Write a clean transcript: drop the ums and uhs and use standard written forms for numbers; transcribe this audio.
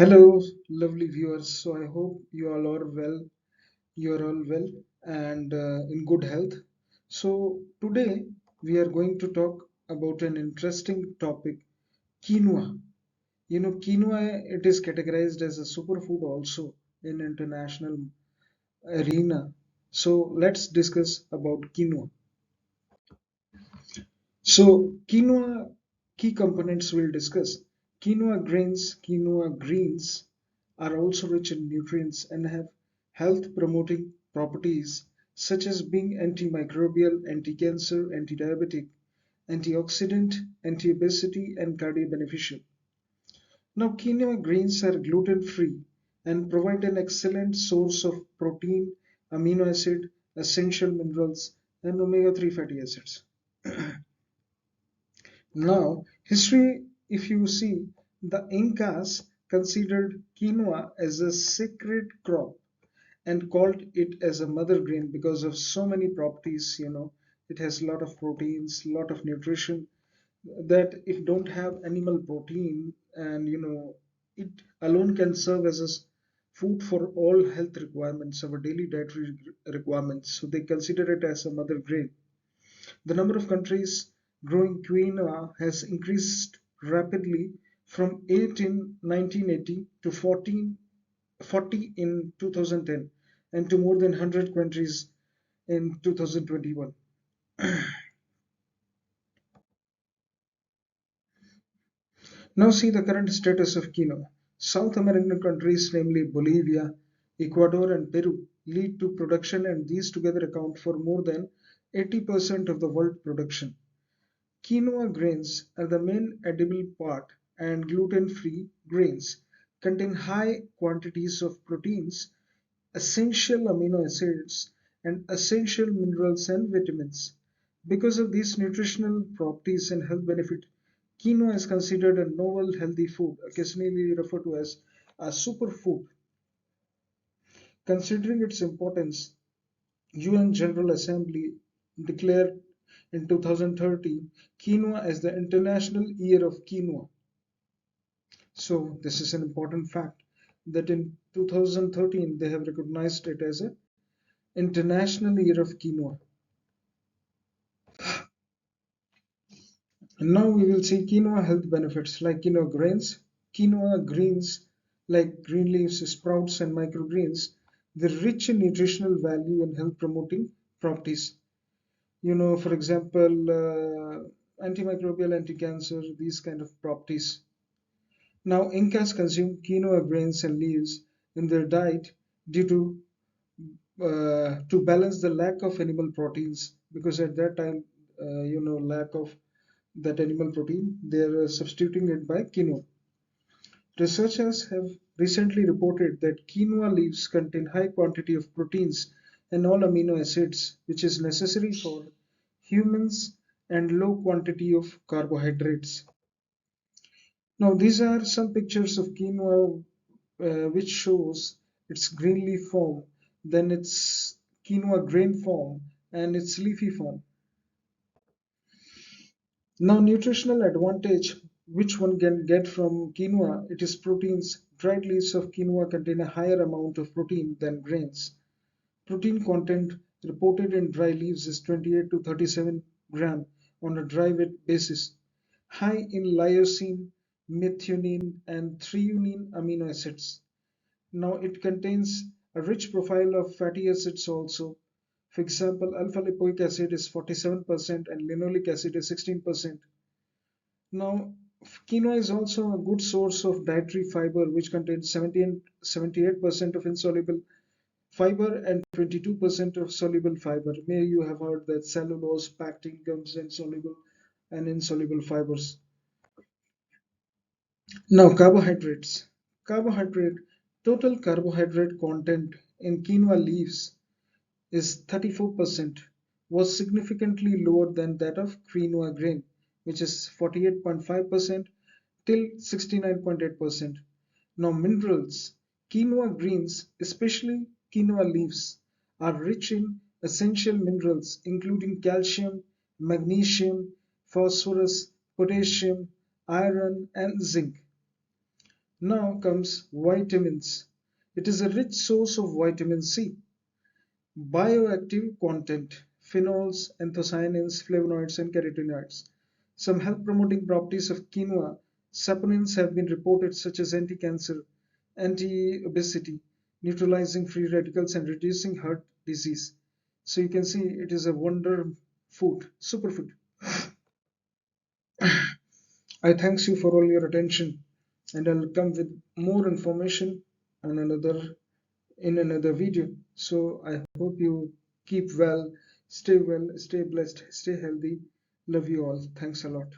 Hello, lovely viewers. So I hope you all are well. You are all well and in good health. So today we are going to talk about an interesting topic, quinoa. Quinoa it is categorized as a superfood also in international arena. So let's discuss about quinoa. So quinoa key components we'll discuss. Quinoa greens are also rich in nutrients and have health promoting properties such as being antimicrobial, anti-cancer, anti-diabetic, antioxidant, anti-obesity, and cardio-beneficial. Now quinoa greens are gluten-free and provide an excellent source of protein, amino acid, essential minerals, and omega-3 fatty acids. Now, history, if you see, the Incas considered quinoa as a sacred crop and called it as a mother grain because of so many properties. It has a lot of proteins, lot of nutrition that it don't have animal protein, and it alone can serve as a food for all health requirements, our daily dietary requirements. So they consider it as a mother grain. The number of countries growing quinoa has increased rapidly from 8 in 1980 to 40 in 2010 and to more than 100 countries in 2021. Now see the current status of quinoa. South American countries, namely Bolivia, Ecuador, and Peru, lead to production, and these together account for more than 80% of the world production. Quinoa grains are the main edible part and gluten-free grains, contain high quantities of proteins, essential amino acids, and essential minerals and vitamins. Because of these nutritional properties and health benefit, quinoa is considered a novel healthy food, occasionally referred to as a superfood. Considering its importance, UN General Assembly declared in 2013 quinoa as the International Year of Quinoa. So this is an important fact that in 2013 they have recognized it as an International Year of Quinoa. And now we will see quinoa health benefits like quinoa greens like green leaves, sprouts, and microgreens. They're rich in nutritional value and health promoting properties. For example, antimicrobial, anti-cancer, these kind of properties. Now, Incas consumed quinoa grains and leaves in their diet due to balance the lack of animal proteins, because at that time, lack of that animal protein, they are substituting it by quinoa. Researchers have recently reported that quinoa leaves contain high quantity of proteins and all amino acids, which is necessary for humans, and low quantity of carbohydrates. Now, these are some pictures of quinoa which shows its green leaf form, then its quinoa grain form, and its leafy form. Now, nutritional advantage which one can get from quinoa, it is proteins. Dried leaves of quinoa contain a higher amount of protein than grains. Protein content reported in dry leaves is 28 to 37 gram on a dry weight basis, high in lysine, methionine, and threonine amino acids. Now it contains a rich profile of fatty acids also. For example, alpha lipoic acid is 47% and linoleic acid is 16%. Now, quinoa is also a good source of dietary fiber, which contains 78% of insoluble fiber and 22% of soluble fiber. May you have heard that cellulose, pectin comes in soluble and insoluble fibers. Now, carbohydrates. Carbohydrate Total carbohydrate content in quinoa leaves is 34%, was significantly lower than that of quinoa grain, which is 48.5% till 69.8%. Now, minerals. Quinoa greens, especially quinoa leaves, are rich in essential minerals including calcium, magnesium, phosphorus, potassium, iron, and zinc. Now comes vitamins. It is a rich source of vitamin C. Bioactive content, phenols, anthocyanins, flavonoids, and carotenoids. Some health promoting properties of quinoa. Saponins have been reported, such as anti-cancer, anti-obesity, neutralizing free radicals, and reducing heart disease. So you can see it is a wonder food, superfood. I thanks you for all your attention, and I'll come with more information on another in another video. So I hope you keep well, stay blessed, stay healthy. Love you all. Thanks a lot.